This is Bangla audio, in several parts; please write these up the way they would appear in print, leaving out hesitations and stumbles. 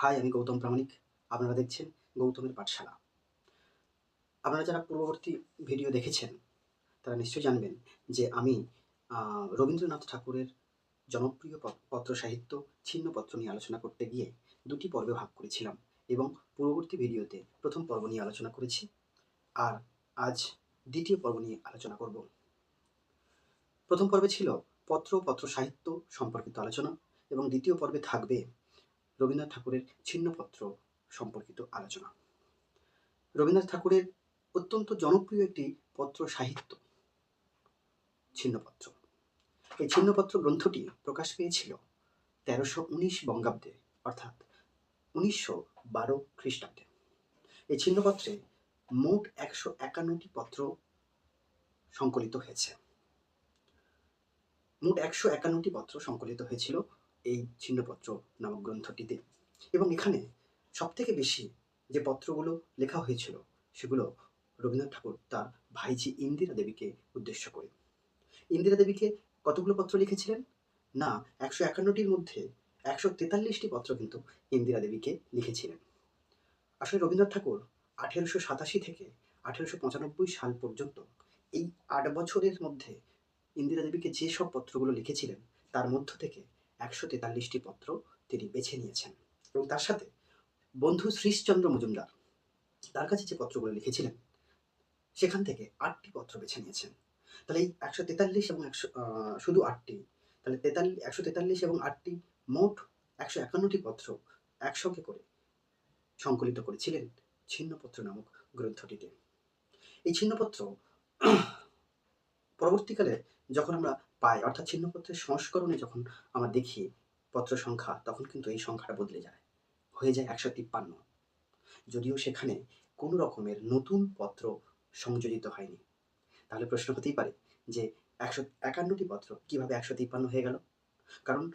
হাই, আমি গৌতম প্রামাণিক। আপনারা দেখছেন গৌতমের পাঠশালা। আপনারা যারা পূর্ববর্তী ভিডিও দেখেছেন তারা নিশ্চয়ই জানবেন যে আমি রবীন্দ্রনাথ ঠাকুরের জনপ্রিয় পত্র সাহিত্য ছিন্নপত্র নিয়ে আলোচনা করতে গিয়ে দুটি পর্বে ভাগ করেছিলাম এবং পূর্ববর্তী ভিডিওতে প্রথম পর্ব নিয়ে আলোচনা করেছি। আর আজ দ্বিতীয় পর্ব নিয়ে আলোচনা করব। প্রথম পর্বে ছিল পত্র সাহিত্য সম্পর্কিত আলোচনা এবং দ্বিতীয় পর্বে থাকবে রবীন্দ্রনাথ ঠাকুরের ছিন্নপত্র সম্পর্কিত আলোচনা। রবীন্দ্রনাথ ঠাকুরের অত্যন্ত জনপ্রিয় একটি পত্র সাহিত্য ছিন্নপত্র। এই ছিন্নপত্র গ্রন্থটি প্রকাশ পেয়েছিল 1319 বঙ্গাব্দে, অর্থাৎ 1912 খ্রিস্টাব্দে। এই ছিন্নপত্রে মোট 151টি পত্র সংকলিত হয়েছে। মোট 151টি পত্র সংকলিত হয়েছিল এই ছিন্নপত্র নামক গ্রন্থটিতে, এবং এখানে সবথেকে বেশি যে পত্রগুলো লেখা হয়েছিল সেগুলো রবীন্দ্রনাথ ঠাকুর তার ভাইঝি ইন্দিরা দেবীকে উদ্দেশ্য করে। ইন্দিরা দেবীকে কতগুলো পত্র লিখেছিলেন? না, 151টির মধ্যে 143টি পত্র কিন্তু ইন্দিরা দেবীকে লিখেছিলেন। আসলে রবীন্দ্রনাথ ঠাকুর 1887 থেকে 1895 সাল পর্যন্ত এই 8 বছরের মধ্যে ইন্দিরা দেবীকে যেসব পত্রগুলো লিখেছিলেন তার মধ্য থেকে 143টি পত্র তিনি বেছে নিয়েছেন, এবং তার সাথে বন্ধু শ্রীশচন্দ্র মজুমদার তার কাছে যে পত্রগুলো লিখেছিলেন সেখান থেকে 8টি পত্র বেছে নিয়েছেন। তাহলে এই 143 এবং শুধু 8টি, তাহলে 143 এবং 8টি মোট 151টি পত্র একসঙ্গে করে সংকলিত করেছিলেন ছিন্নপত্র নামক গ্রন্থটিতে। এই ছিন্নপত্র পরবর্তীকালে যখন আমরা পাই, অর্থাৎ ছিন্নপত্রের সংস্করণে যখন আমরা দেখি পত্র সংখ্যা, তখন কিন্তু এই সংখ্যাটা বদলে যায়, হয়ে যায় 153। যদিও সেখানে কোনো রকমের নতুন পত্র সংযোজিত হয়নি। তাহলে প্রশ্ন হতেই পারে যে 151টি পত্র কিভাবে 153 হয়ে গেল? কারণ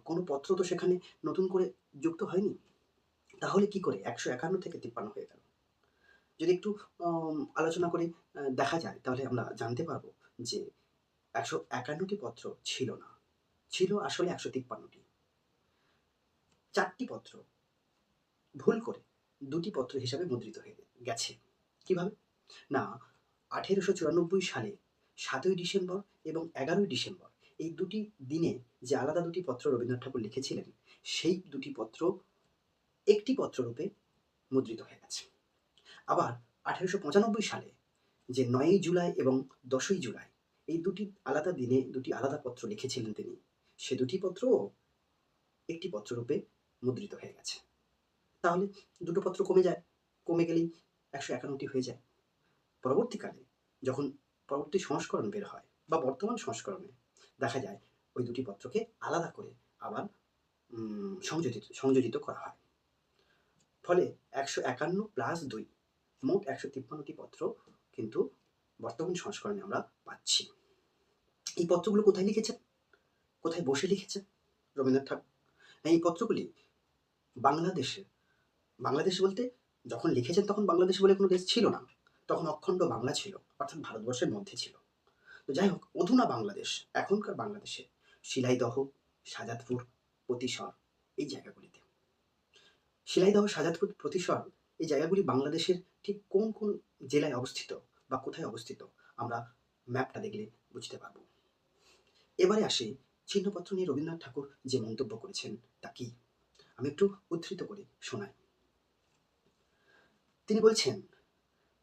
কোনো পত্র তো সেখানে নতুন করে যুক্ত হয়নি। তাহলে কি করে 151 থেকে 53 হয়ে গেল? যদি একটু আলোচনা করে দেখা যায় তাহলে আমরা জানতে পারবো যে 151টি পত্র ছিল না, ছিল আসলে 153টি। 4টি পত্র ভুল করে 2টি পত্র হিসাবে মুদ্রিত হয়ে গেছে। কিভাবে? না, 1894 সালে 7ই ডিসেম্বর এবং 11ই ডিসেম্বর এই দুটি দিনে যে আলাদা দুটি পত্র রবীন্দ্রনাথ ঠাকুর লিখেছিলেন, সেই দুটি পত্র একটি পত্ররূপে মুদ্রিত হয়ে গেছে। আবার 1895 সালে যে 9ই জুলাই এবং 10ই জুলাই এই দুটি আলাদা দিনে দুটি আলাদা পত্র লিখেছিলেন তিনি, সে দুটি পত্রও একটি পত্ররূপে মুদ্রিত হয়ে গেছে। তাহলে দুটো পত্র কমে যায়, কমে গেলেই 151টি হয়ে যায়। পরবর্তীকালে যখন পরবর্তী সংস্করণ বের হয় বা বর্তমান সংস্করণে দেখা যায় ওই দুটি পত্রকে আলাদা করে আবার সংযোজিত করা হয়। ফলে 151 প্লাস 2 মোট 153টি পত্র কিন্তু বর্তমান সংস্করণে আমরা পাচ্ছি। এই পত্রগুলো কোথায় লিখেছেন? কোথায় বসে লিখেছেন রবীন্দ্রনাথ ঠাকুর? এই পত্রগুলি বাংলাদেশে, বাংলাদেশ বলতে যখন লিখেছেন তখন বাংলাদেশ বলে কোনো দেশ ছিল না, তখন অখণ্ড বাংলা ছিল, অর্থাৎ ভারতবর্ষের মধ্যে ছিল। তো যাই হোক, অধুনা বাংলাদেশ, এখনকার বাংলাদেশে শিলাইদহ, শাজাদপুর, প্রতিসর এই জায়গাগুলিতে। শিলাইদহ, শাজাদপুর, প্রতিসর এই জায়গাগুলি বাংলাদেশের ঠিক কোন কোন জেলায় অবস্থিত বা কোথায় অবস্থিত আমরা ম্যাপটা দেখলে বুঝতে পারব। এবারে আসি ছিন্নপত্র নিয়ে রবীন্দ্রনাথ ঠাকুর যে মন্তব্য করেছেন তা কি, আমি একটু উদ্ধৃত করে শোনাই। তিনি বলছেন,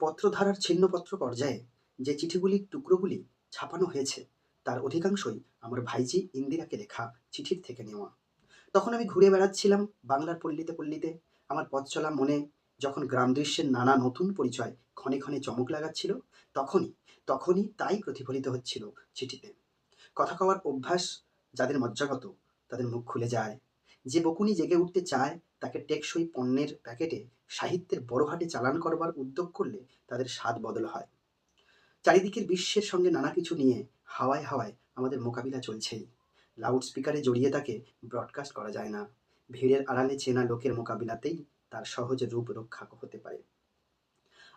পত্রধারার ছিন্নপত্র পর্যায়ে যে চিঠিগুলির টুকরোগুলি ছাপানো হয়েছে তার অধিকাংশই আমার ভাইঝি ইন্দিরাকে লেখা চিঠির থেকে নেওয়া। তখন আমি ঘুরে বেড়াচ্ছিলাম বাংলার পল্লীতে পল্লীতে, আমার পথ চলা মনে যখন গ্রাম দৃশ্যের নানা নতুন পরিচয় ক্ষণে ক্ষণে চমক লাগাচ্ছিল, তখনই তখনই তাই প্রতিফলিত হচ্ছিল চিঠিতে। কথা কওয়ার অভ্যাস যাদের মজ্জাগত তাদের মুখ খুলে যায়, যে বকুনি জেগে উঠতে চায় তাকে টেকসই পণ্যের প্যাকেটে সাহিত্যের বড় হাটে চালান করবার উদ্যোগ করলে তাদের স্বাদ বদল হয়। চারিদিকের বিশ্বের সঙ্গে নানা কিছু নিয়ে হাওয়ায় হাওয়ায় আমাদের মোকাবিলা চলছেই। লাউড স্পিকারে জড়িয়ে তাকে ব্রডকাস্ট করা যায় না, ভিড়ের আড়ালে চেনা লোকের মোকাবিলাতেই তার সহজ রূপ রক্ষা হতে পারে।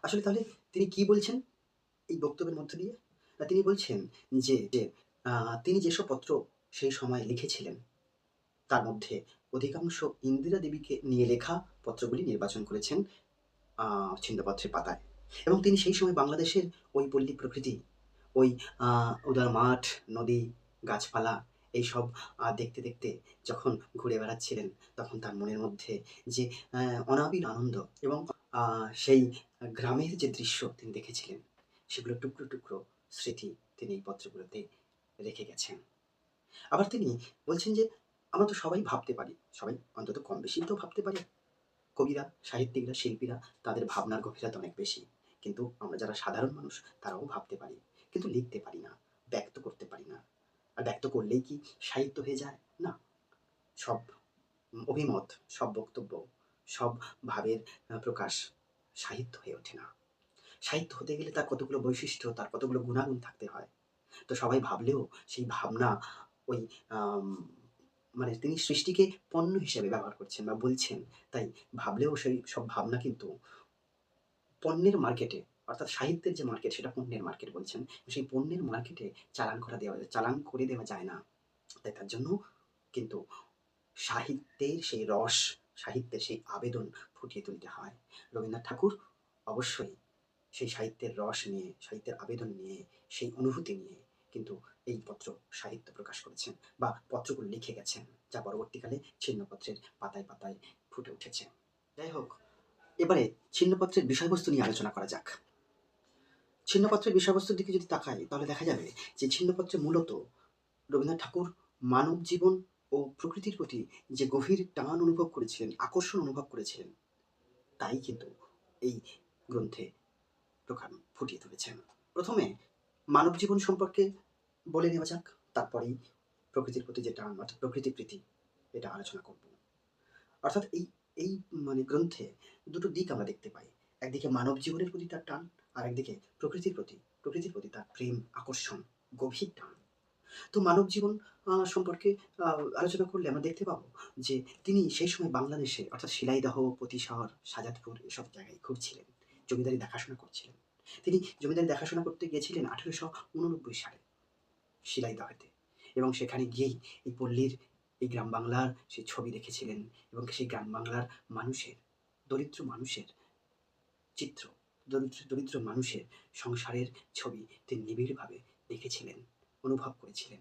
আসলে তাহলে তিনি কি বলছেন এই বক্তব্যের মধ্য দিয়ে? তিনি বলছেন যে তিনি যেসব পত্র সেই সময় লিখেছিলেন তার মধ্যে অধিকাংশ ইন্দিরা দেবীকে নিয়ে লেখা পত্রগুলি নির্বাচন করেছেন ছিন্নপত্রের পাতায়। এবং তিনি সেই সময় বাংলাদেশের ওই পল্লী প্রকৃতি, ওই উদার মাঠ, নদী, গাছপালা এইসব দেখতে, দেখতে যখন ঘুরে বেড়াচ্ছিলেন, তখন তার মনের মধ্যে যে অনাবিল আনন্দ এবং সেই গ্রামের যে দৃশ্য তিনি দেখেছিলেন, সেগুলো টুকরো, টুকরো স্মৃতি তিনি এই পত্রগুলোতে রেখে গেছেন। আবার তিনি বলছেন যে, আমরা তো সবাই ভাবতে পারি, সবাই অন্তত কম বেশি তো ভাবতে পারি। কবিরা, সাহিত্যিকরা, শিল্পীরা তাদের ভাবনার গভীরতা অনেক বেশি। কিন্তু আমরা যারা সাধারণ মানুষ তারাও ভাবতে পারি। কিন্তু লিখতে পারি না, ব্যক্ত করতে পারি না। আর ব্যক্ত করলেই কি সাহিত্য হয়ে যায়? না। সব অভিমত, সব বক্তব্য, সব ভাবের প্রকাশ সাহিত্য হয়ে ওঠে না। সাহিত্য হতে গেলে তার কতগুলো বৈশিষ্ট্য, তার কতগুলো গুণাগুণ থাকতে হয়। তো সবাই ভাবলেও সেই ভাবনা ওই আম মানে তিনি সৃষ্টিকে পণ্য হিসেবে ব্যবহার করছেন বা বলছেন। তাই ভাবলেও সেই সব ভাবনা কিন্তু পণ্যের মার্কেটে, অর্থাৎ সাহিত্যের যে মার্কেট সেটা পণ্যের মার্কেট বলছেন। সেই পণ্যের মার্কেটে চালান করে দেওয়া যায় না। তাই তার জন্য কিন্তু সাহিত্যের সেই রস, সাহিত্যের সেই আবেদন ফুটিয়ে তুলতে হয়। রবীন্দ্রনাথ ঠাকুর অবশ্যই সেই সাহিত্যের রস নিয়ে, সাহিত্যের আবেদন নিয়ে, সেই অনুভূতি নিয়ে কিন্তু এই পত্র সাহিত্য প্রকাশ করেছেন বা পত্রগুলো লিখে গেছেন, যা পরবর্তীকালে ছিন্নপত্রের পাতায়, পাতায় ফুটে উঠেছে। যাই হোক, এবারে ছিন্নপত্রের বিষয়বস্তু নিয়ে আলোচনা করা যাক। ছিন্নপত্রের বিষয়বস্তুর দিকে যদি তাকাই, তাহলে দেখা যাবে যে ছিন্নপত্রে মূলত রবীন্দ্রনাথ ঠাকুর মানব জীবন ও প্রকৃতির প্রতি যে গভীর টান অনুভব করেছিলেন, আকর্ষণ অনুভব করেছিলেন, তাই কিন্তু এই গ্রন্থে ফুটিয়ে তুলেছেন। প্রথমে মানব জীবন সম্পর্কে বলে নেওয়া যাক, তারপরেই প্রকৃতির প্রতি যে টান, অর্থাৎ প্রকৃতি প্রীতি, এটা আলোচনা করব। অর্থাৎ এই এই গ্রন্থে দুটো দিক আমরা দেখতে পাই। একদিকে মানব জীবনের প্রতি তার টান, আর একদিকে প্রকৃতির প্রতি তার প্রেম, আকর্ষণ, গভীর টান। তো মানব জীবন সম্পর্কে আলোচনা করলে আমরা দেখতে পাবো যে তিনি সেই সময় বাংলাদেশে, অর্থাৎ শিলাইদহ, পতিশহর, শাহজাদপুর এসব জায়গায় ঘুরছিলেন, জমিদারি দেখাশোনা করছিলেন। তিনি জমিদারি দেখাশোনা করতে গিয়েছিলেন 1889 সালে শিলাইদহতে, এবং সেখানে গিয়েই এই পল্লীর, এই গ্রাম বাংলার সেই ছবি দেখেছিলেন এবং সেই গ্রাম বাংলার মানুষের, দরিদ্র মানুষের চিত্র, দরিদ্র মানুষের সংসারের ছবি তিনি নিবিড়ভাবে দেখেছিলেন, অনুভব করেছিলেন।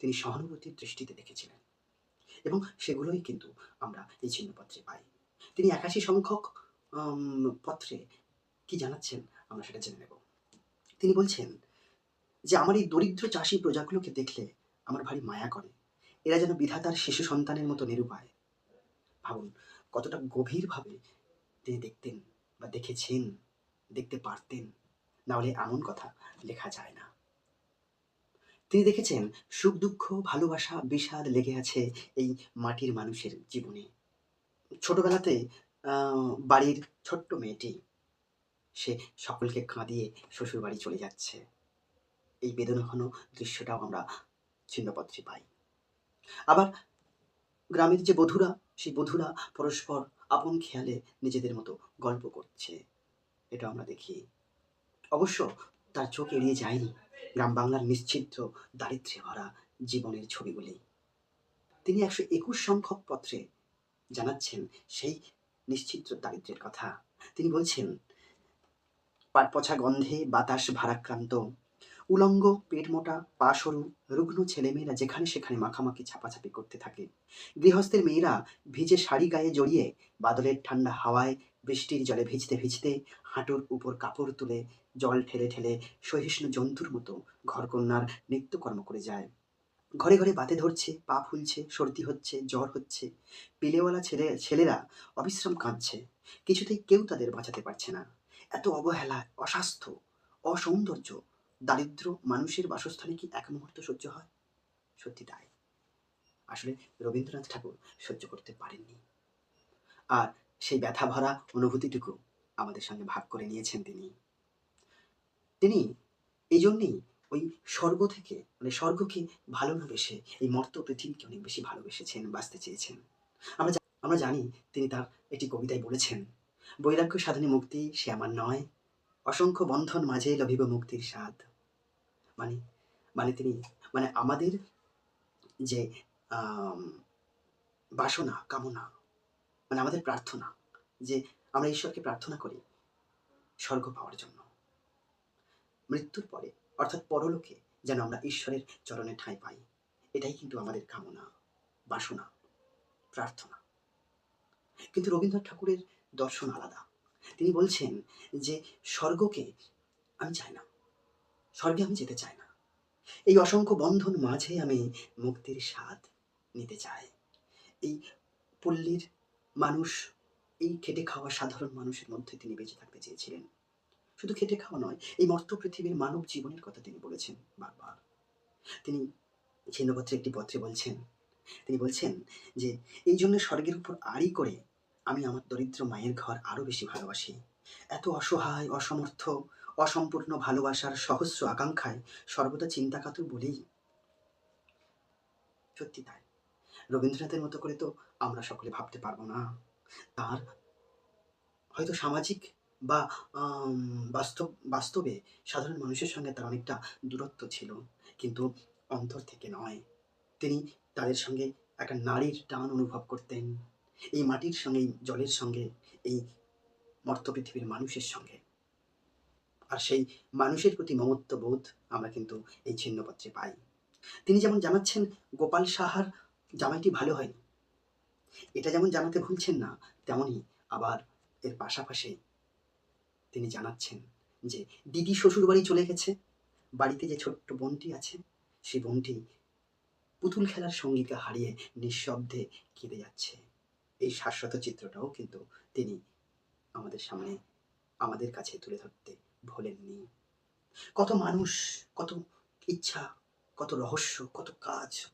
তিনি সহানুভূতির দৃষ্টিতে দেখেছিলেন এবং সেগুলোই কিন্তু আমরা এই ছিন্নপত্রে পাই। তিনি ৮১ সংখ্যক পত্রে কি জানাচ্ছেন আমরা সেটা জেনে নেব। তিনি বলছেন যে, আমার এই দরিদ্র চাষী প্রজাগুলোকে দেখলে আমার ভারী মায়া করে। এরা যেন বিধাতার শিশু সন্তানের মতো নিরুপায়। ভাবুন কতটা গভীরভাবে তিনি দেখতেন বা দেখেছেন, দেখতে পারতেন, না হলে এমন কথা লেখা যায় না। তিনি দেখেছেন সুখ দুঃখ, ভালোবাসা, বিষাদ লেগে আছে এই মাটির মানুষের জীবনে। ছোটবেলাতে বাড়ির ছোট্ট মেয়েটি, সে সকলকে কাঁদিয়ে শ্বশুর বাড়ি চলে যাচ্ছে। এই বেদনাঘন দৃশ্যটাও আমরা ছিন্নপত্রে পাই। আবার গ্রামের যে বধূরা, সেই বধূরা পরস্পর আপন খেয়ালে নিজেদের মতো গল্প করছে, এটা আমরা দেখি। অবশ্য তার চোখ এড়িয়ে যায়নি গ্রাম বাংলার নিশ্চিদ্র, দারিদ্র্যে ভরা জীবনের ছবিগুলি। তিনি ১২১ সংখ্যক পত্রে জানাচ্ছেন সেই নিশ্চিদ্র দারিদ্র্যের কথা। তিনি বলছেন, পাট পচা গন্ধে বাতাস ভারাক্রান্ত, উলঙ্গ, পেট মোটা, পা সরু, রুগ্ন ছেলেমেয়েরা যেখানে সেখানে মাখামাখি ছাপাছাপি করতে থাকে। গৃহস্থের মেয়েরা ভিজে শাড়ি গায়ে জড়িয়ে বাদলের ঠান্ডা হাওয়ায়, বৃষ্টির জলে ভিজতে ভিজতে হাঁটুর উপর কাপড় তুলে জল ঠেলে ঠেলে সহিষ্ণু জন্তুর মতো ঘরকন্যার নিত্যকর্ম করে যায়। ঘরে ঘরে বাতে ধরছে, পা ফুলছে, সর্দি হচ্ছে, জ্বর হচ্ছে। পিলেওয়ালা ছেলেরা অবিশ্রাম কাঁদছে। কিছুতেই কেউ তাদের বাঁচাতে পারছে না। এত অবহেলা, অস্বাস্থ্য, অসৌন্দর্য দারিদ্র মানুষের বাসস্থানে কি এক মুহূর্ত সহ্য হয়? সত্যি তাই। আসলে রবীন্দ্রনাথ ঠাকুর সহ্য করতে পারেননি। আর সেই ব্যথা ভরা অনুভূতিটুকু আমাদের সঙ্গে ভাগ করে নিয়েছেন তিনি। তিনি এই জন্যেই ওই স্বর্গ থেকে, মানে স্বর্গকে ভালো না বেসে এই মর্ত পৃথিবীকে অনেক বেশি ভালোবেসেছেন, বাঁচতে চেয়েছেন। আমরা জানি তিনি তার একটি কবিতায় বলেছেন, বৈরাগ্য সাধনে মুক্তি সে আমার নয়, অসংখ্য বন্ধন মাঝে লভিব মুক্তির স্বাদ। মানে মানে তিনি, মানে আমাদের যে আম বাসনা, কামনা, মানে আমাদের প্রার্থনা, যে আমরা ঈশ্বরকে প্রার্থনা করি স্বর্গ পাওয়ার জন্য। মৃত্যুর পরে অর্থাৎ পরলোকে যেন আমরা ঈশ্বরের চরণে ঠাঁই পাই। এটাই কিন্তু আমাদের কামনা, বাসনা, প্রার্থনা। কিন্তু রবীন্দ্রনাথ ঠাকুরের দর্শন আলাদা। তিনি বলছেন যে স্বর্গকে আমি চাই না, স্বর্গে আমি যেতে চাই না। এই অসংখ্য বন্ধন মাঝে আমি মুক্তির স্বাদ নিতে চাই। এই পল্লীর মানুষ, এই খেটে খাওয়া সাধারণ মানুষের মধ্যে তিনি বেঁচে থাকতে চেয়েছিলেন। শুধু খেটে খাওয়া নয়, এই মর্ত্য পৃথিবীর মানব জীবনের কথা তিনি বলেছেন বারবার। তিনি ছিন্নপত্রে একটি পত্রে বলছেন, তিনি বলছেন যে, "এই জন্য স্বর্গের উপর আড়ি করে আমি আমার দরিদ্র মায়ের ঘর আরো বেশি ভালোবাসি। এত অসহায়, অসমর্থ, অসম্পূর্ণ ভালোবাসার সহস্র আকাঙ্ক্ষায় সর্বদা চিন্তাকাতর বলেই।" সত্যি তাই। রবীন্দ্রনাথের মতো করে তো আমরা সকলে ভাবতে পারব না। তার হয়তো সামাজিক বা আম বাস্তবে সাধারণ মানুষের সঙ্গে তার অনেকটা দূরত্ব ছিল। কিন্তু অন্তর থেকে নয়। তিনি তাদের সঙ্গে একটা নারীর টান অনুভব করতেন। এই মাটির সঙ্গে, এই জলের সঙ্গে, এই মর্ত্য পৃথিবীর মানুষের সঙ্গে। আর সেই মানুষের প্রতি মমত্ববোধ আমরা কিন্তু এই ছিন্নপত্রে পাই। তিনি যেমন জানাচ্ছেন গোপাল সাহার জামাইটি ভালো হয়নি। এটা যেমন জানাতে ভুলছেন না, তেমনই আবার এর পাশাপাশি তিনি জানাচ্ছেন যে দিদি শ্বশুরবাড়ি চলে গেছে। বাড়িতে যে ছোট্ট বোনটি আছে, সেই বোনটি পুতুল খেলার সঙ্গীকে হারিয়ে নিঃশব্দে কেঁদে যাচ্ছে। এই শাশ্বত চিত্রটাও কিন্তু তিনি আমাদের সামনে, আমাদের কাছে তুলে ধরতে ভোলেননি। কত মানুষ, কত ইচ্ছা, কত রহস্য, কত কাজ,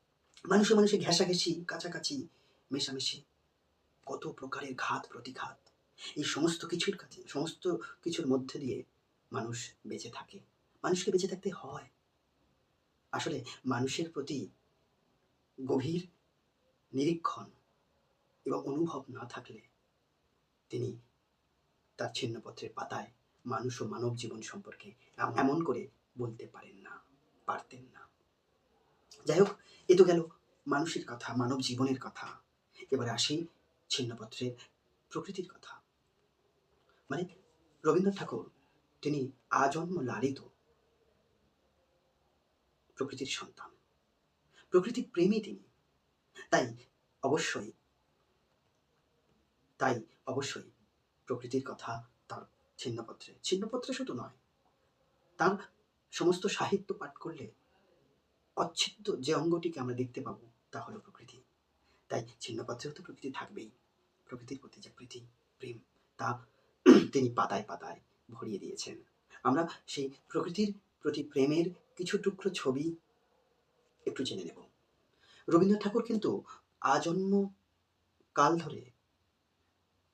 মানুষে মানুষে ঘেঁষাঘেঁষি, কাছাকাছি, মেশামেশি, কত প্রকারের ঘাত প্রতিঘাত। এই সমস্ত কিছুর কাছে, সমস্ত কিছুর মধ্যে দিয়ে মানুষ বেঁচে থাকে। মানুষকে বেঁচে থাকতে হয়। আসলে মানুষের প্রতি গভীর নিরীক্ষণ এবং অনুভব না থাকলে তিনি তার ছিন্নপত্রের পাতায় মানুষ ও মানব জীবন সম্পর্কে এমন করে বলতে পারেন না, পারতেন না। যাই হোক, এ তো গেল মানুষের কথা, মানব জীবনের কথা। এবারে আসি ছিন্নপত্রের প্রকৃতির কথা। মানে রবীন্দ্রনাথ ঠাকুর তিনি আজন্ম লালিত প্রকৃতির সন্তান, প্রকৃতি প্রেমী তিনি। তাই অবশ্যই, তাই অবশ্যই প্রকৃতির কথা তার ছিন্নপত্রে, ছিন্নপত্রে শুধু নয়, তার সমস্ত সাহিত্য পাঠ করলে অচ্ছেদ্য যে অঙ্গটিকে আমরা দেখতে পাবো তা হলো প্রকৃতি। তাই ছিন্নপত্রেও তো প্রকৃতি থাকবেই। প্রকৃতির প্রতি যে প্রীতি, প্রেম, তা তিনি পাতায় পাতায় ভরিয়ে দিয়েছেন। আমরা সেই প্রকৃতির প্রতি প্রেমের কিছু টুকরো ছবি একটু জেনে নেব। রবীন্দ্রনাথ ঠাকুর কিন্তু আজন্ম কাল ধরে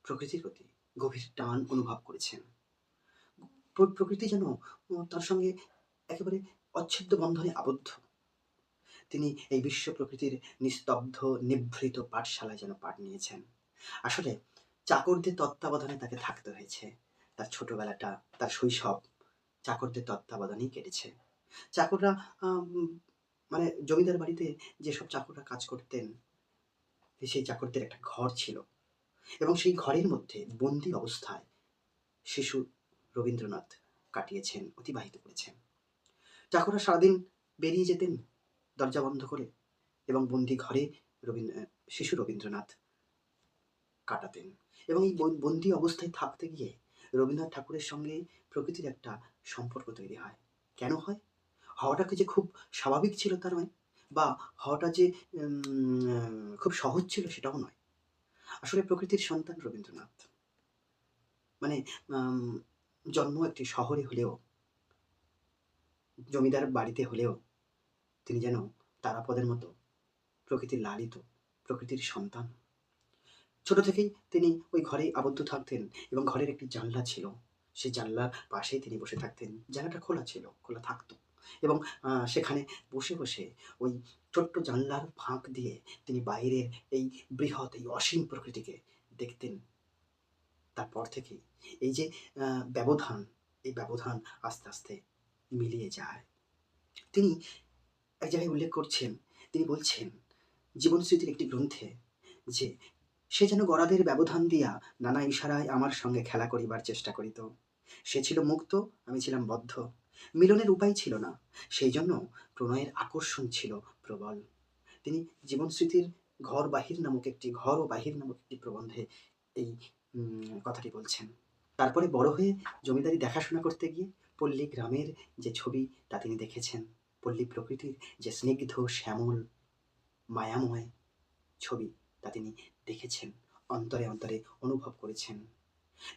প্রকৃতির প্রতি গভীর টান অনুভব করেছেন। প্রকৃতি যেন তার সঙ্গে একেবারে অচ্ছেদ্য বন্ধনে আবদ্ধ। তিনি এই বিশ্ব প্রকৃতির নিস্তব্ধ, নিভৃত পাঠশালায় যেন পাঠ নিয়েছেন। আসলে চাকরদের তত্ত্বাবধানে তাকে থাকতে হয়েছে। তার ছোটবেলাটা, তার শৈশব চাকরদের তত্ত্বাবধানেই কেটেছে। চাকররা মানে জমিদার বাড়িতে যেসব চাকররা কাজ করতেন, সেই চাকরদের একটা ঘর ছিল এবং সেই ঘরের মধ্যে বন্দি অবস্থায় শিশু রবীন্দ্রনাথ কাটিয়েছেন, অতিবাহিত করেছেন। চাকররা সারাদিন বেরিয়ে যেতেন দরজা বন্ধ করে এবং বন্দি ঘরে শিশু রবীন্দ্রনাথ কাটাতেন। এবং এই বন্দি অবস্থায় থাকতে গিয়ে রবীন্দ্রনাথ ঠাকুরের সঙ্গে প্রকৃতির একটা সম্পর্ক তৈরি হয়। কেন হয়? হওয়াটাকে যে খুব স্বাভাবিক ছিল তা নয়, বা হওয়াটা যে খুব সহজ ছিল সেটাও নয়। আসলে প্রকৃতির সন্তান রবীন্দ্রনাথ। মানে জন্ম একটি শহরে হলেও, জমিদার বাড়িতে হলেও তিনি যেন তারাপদের মতো প্রকৃতির লালিত, প্রকৃতির সন্তান। ছোট থেকেই তিনি ওই ঘরেই আবদ্ধ থাকতেন এবং ঘরের একটি জানলা ছিল। সেই জানলার পাশেই তিনি বসে থাকতেন। জানলাটা খোলা ছিল, খোলা থাকতো এবং সেখানে বসে, বসে ওই ছোট্ট জানলার ফাঁক দিয়ে তিনি বাইরের এই বৃহৎ, এই অসীম প্রকৃতিকে দেখতেন। তারপর থেকেই এই যে ব্যবধান, এই ব্যবধান আস্তে, আস্তে মিলিয়ে যায়। তিনি এক জায়গায় উল্লেখ করছেন, তিনি বলছেন জীবন স্মৃতির একটি গ্রন্থে যে সে যেন গরাদের ব্যবধান দিয়া নানা ইশারায় আমার সঙ্গে খেলা করিবার চেষ্টা করিত। সে ছিল মুক্ত, আমি ছিলাম বদ্ধ। মিলনের উপায় ছিল না। সেই জন্য প্রণয়ের আকর্ষণ ছিল প্রবল। তিনি জীবন স্মৃতির ঘর ও বাহির নামক একটি প্রবন্ধে এই কথাটি বলছেন। তারপরে বড় হয়ে জমিদারি দেখাশোনা করতে গিয়ে পল্লী গ্রামের যে ছবি তা তিনি দেখেছেন। পল্লী প্রকৃতির যে স্নিগ্ধ শ্যামল মায়াময় ছবি তা তিনি দেখেছেন, অন্তরে অন্তরে অনুভব করেছেন।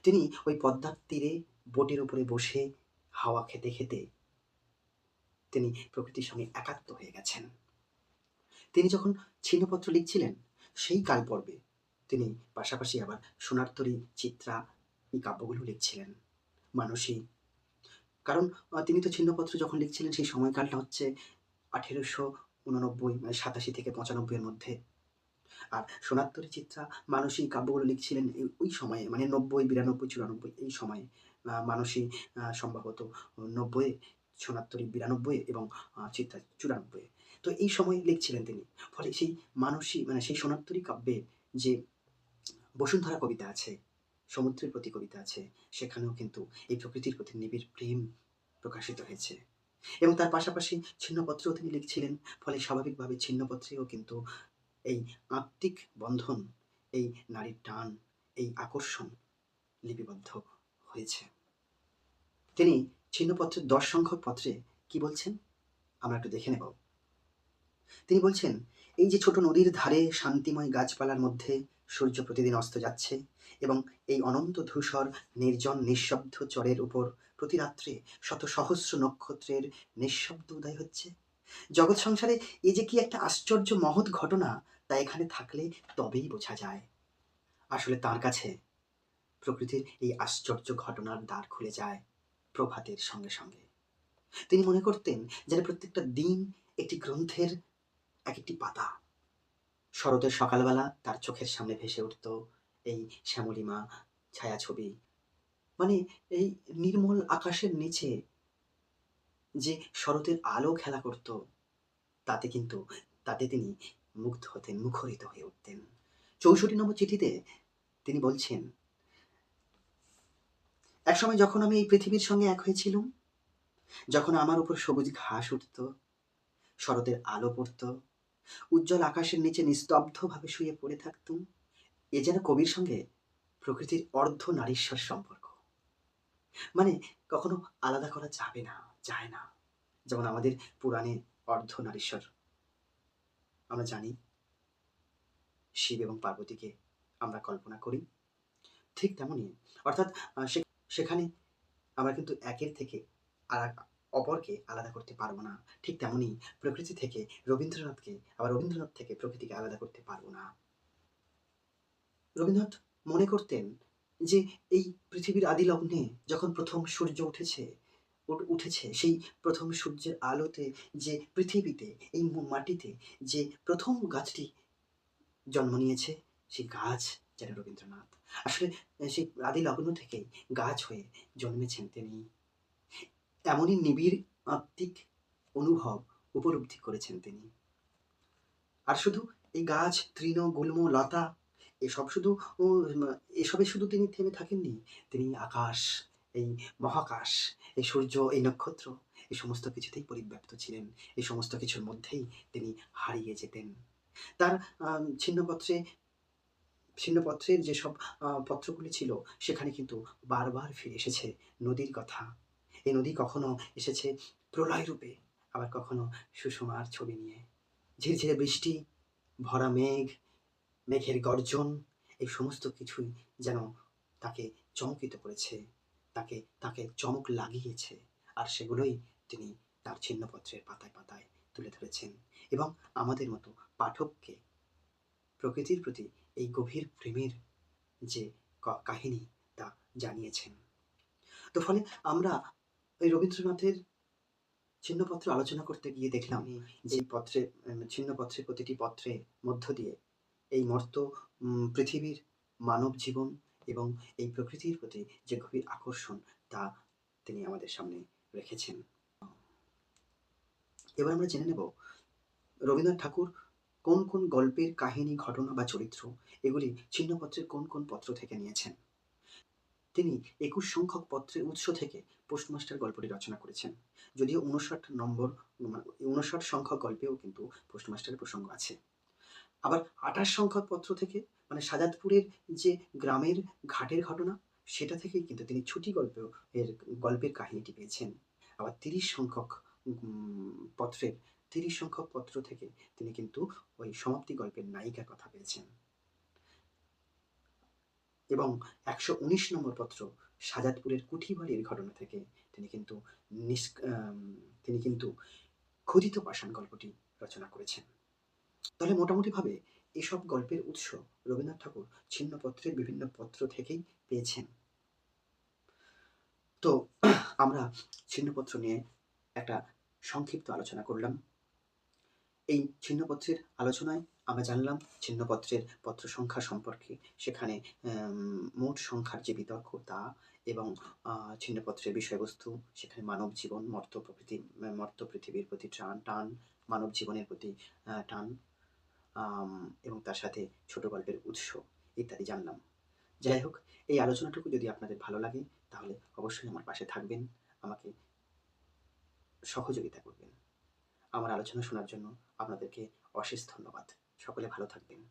তিনি ওই পদ্মার তীরে বোটের উপরে বসে হাওয়া খেতে খেতে তিনি প্রকৃতির সঙ্গে একাত্ম হয়ে গেছেন। তিনি যখন ছিন্নপত্র লিখছিলেন সেই কালপর্বে তিনি পাশাপাশি আবার সোনার তরী, চিত্রা এই কাব্যগুলো লিখছিলেন। মানসী, কারণ তিনি তো ছিন্নপত্র যখন লিখছিলেন সেই সময়কালটা হচ্ছে 1889 মানে 87 থেকে 95 এর মধ্যে। আর সোনার তরী, চিত্রা, মানসী কাব্যগুলো লিখছিলেন ওই সময়ে মানে 90, 92, 94 এই সময়ে। মানসী সম্ভবত 90 এ, সোনার তরী 92 এবং চিত্রা 94 এ। তো এই সময়ে লিখছিলেন তিনি। ফলে সেই মানসী মানে সেই সোনার তরী কাব্যে যে বসুন্ধরা কবিতা আছে, সমুদ্রের প্রতি কবিতা আছে, সেখানেও কিন্তু এই প্রকৃতির প্রতি নিবিড় প্রেম প্রকাশিত হয়েছে। এবং তার পাশাপাশি ছিন্নপত্রেও তিনি লিখছিলেন। ফলে স্বাভাবিকভাবে ছিন্নপত্রেও কিন্তু এই আত্মিক বন্ধন, এই নারীর টান, এই আকর্ষণ লিপিবদ্ধ হয়েছে। তিনি ছিন্নপত্রের 10 সংখ্যক পত্রে কি বলছেন আমরা একটু দেখে নেব। তিনি বলছেন, এই যে ছোট নদীর ধারে শান্তিময় গাছপালার মধ্যে সূর্য প্রতিদিন অস্ত যাচ্ছে এবং এই অনন্ত ধূসর নির্জন নিঃশব্দ চরের উপর প্রতি রাত্রে শত সহস্র নক্ষত্রের নিঃশব্দ উদয় হচ্ছে। জগৎ সংসারে এ যে কি একটা আশ্চর্য মহৎ ঘটনা তা এখানে থাকলে তবেই বোঝা যায়। আসলে তার কাছে প্রকৃতির এই আশ্চর্য ঘটনার দ্বার খুলে যায় প্রভাতের সঙ্গে সঙ্গে। তিনি মনে করতেন যেন প্রত্যেকটা দিন একটি গ্রন্থের এক একটি পাতা। শরতের সকালবেলা তার চোখের সামনে ভেসে উঠত এই শ্যামলিমা ছায়াছবি। মানে এই নির্মল আকাশের নিচে যে শরতের আলো খেলা করত, তাতে কিন্তু তাতে তিনি মুগ্ধ হতেন, মুখরিত হয়ে উঠতেন। 64 নম্বর চিঠিতে তিনি বলছেন, একসময় যখন আমি এই পৃথিবীর সঙ্গে এক হয়েছিলুম, যখন আমার উপর সবুজ ঘাস উঠত, শরতের আলো পড়ত, উজ্জ্বল আকাশের নিচে নিস্তব্ধভাবে শুয়ে পড়ে থাকতুম, এ যেন কবির সঙ্গে প্রকৃতির অর্ধ নারীশ্বর সম্পর্ক। মানে কখনো আলাদা করা যাবে না, যায় না। যেমন আমাদের পুরাণে অর্ধ নারীশ্বর আমরা জানি, শিব এবং পার্বতীকে আমরা কল্পনা করি। ঠিক তেমনই অর্থাৎ সেখানে আমরা কিন্তু একের থেকে আর অপরকে আলাদা করতে পারবো না। ঠিক তেমনই প্রকৃতি থেকে রবীন্দ্রনাথকে, আবার রবীন্দ্রনাথ থেকে প্রকৃতিকে আলাদা করতে পারবো না। রবীন্দ্রনাথ মনে করতেন যে এই পৃথিবীর আদি লগ্নে যখন প্রথম সূর্য উঠেছে সেই প্রথম সূর্যের আলোতে যে পৃথিবীতে এই মাটিতে যে প্রথম গাছটি জন্ম নিয়েছে, সেই গাছ যেন রবীন্দ্রনাথ। আসলে সেই আদি লগ্ন থেকেই গাছ হয়ে জন্মেছেন তিনি। এমনই নিবিড় আত্মিক অনুভব উপলব্ধি করেছেন তিনি। আর শুধু এই গাছ, তৃণ, গুল্ম, লতা এসব শুধু ও এসবে শুধু তিনি থেমে থাকেননি। তিনি আকাশ, এই মহাকাশ, এই সূর্য, এই নক্ষত্র, এই সমস্ত কিছুতেই পরিব্যাপ্ত ছিলেন। এই সমস্ত কিছুর মধ্যেই তিনি হারিয়ে যেতেন। তার ছিন্নপত্রে ছিন্নপত্রের যেসব পত্রগুলি ছিল সেখানে কিন্তু বারবার ফিরে এসেছে নদীর কথা। এই নদী কখনো এসেছে প্রলয় রূপে, আবার কখনো সুষমার ছবি নিয়ে। ঝিরঝিরে বৃষ্টি, ভরা মেঘ, মেঘের গর্জন, এই সমস্ত কিছুই যেন তাকে চমকিত করেছে, তাকে তাকে চমক লাগিয়েছে। আর সেগুলোই তিনি তার ছিন্নপত্রের পাতায় পাতায় তুলে ধরেছেন এবং আমাদের মতো পাঠককে প্রকৃতির প্রতি এই গভীর প্রেমের যে কাহিনী তা জানিয়েছেন। তো ফলে আমরা এই রবীন্দ্রনাথের ছিন্নপত্র আলোচনা করতে গিয়ে দেখলাম যে পত্রে ছিন্নপত্রের প্রতিটি পত্রের মধ্য দিয়ে এই মর্ত পৃথিবীর মানব জীবন এবং এই প্রকৃতির প্রতি যে গভীর আকর্ষণ তা তিনি আমাদের সামনে রেখেছেন। এবার আমরা জেনে নেব রবীন্দ্রনাথ ঠাকুর কোন, কোন গল্পের কাহিনী, ঘটনা বা চরিত্র এগুলি ছিন্নপত্রের কোন, কোন পত্র থেকে নিয়েছেন। তিনি ২১ সংখ্যক পত্রের উৎস থেকে পোস্টমাস্টার গল্পটি রচনা করেছেন। যদিও ৫৯ নম্বর ৫৯ সংখ্যক গল্পেও কিন্তু পোস্টমাস্টারের প্রসঙ্গ আছে। আবার ২৮ সংখ্যক পত্র থেকে মানে শাহজাদপুরের যে গ্রামের ঘাটের ঘটনা, সেটা থেকেই কিন্তু তিনি ছুটি গল্পের কাহিনীটি পেয়েছেন। আবার ৩০ সংখ্যক পত্রের ৩০ সংখ্যক পত্র থেকে তিনি কিন্তু ওই সমাপ্তি গল্পের নায়িকার কথা পেয়েছেন। এবং ১১৯ নম্বর পত্র শাহজাদপুরের কুঠিবাড়ির ঘটনা থেকে তিনি কিন্তু নিস আম তিনি কিন্তু ক্ষুধিত পাষাণ গল্পটি রচনা করেছেন। তাহলে মোটামুটিভাবে এসব গল্পের উৎস রবীন্দ্রনাথ ঠাকুর ছিন্নপত্রের বিভিন্ন পত্র থেকেই পেয়েছেন। তো আমরা ছিন্নপত্র নিয়ে একটা সংক্ষিপ্ত আলোচনা করলাম। এই ছিন্নপত্রের আলোচনায় আমরা জানলাম ছিন্নপত্রের পত্র সংখ্যা সম্পর্কে, সেখানে মোট সংখ্যার যে বিতর্ক তা এবং ছিন্নপত্রের বিষয়বস্তু, সেখানে মানব জীবন, মর্ত্য পৃথিবীর প্রতি টান, মানব জীবনের প্রতি টান, এবং তার সাথে ছোট গল্পের উৎস ইত্যাদি জানলাম। যাই হোক, এই আলোচনাটুকু যদি আপনাদের ভালো লাগে তাহলে অবশ্যই আমার পাশে থাকবেন, আমাকে সহযোগিতা করবেন। আমার আলোচনা শোনার জন্য আপনাদেরকে অশেষ ধন্যবাদ। সকলে ভালো থাকবেন।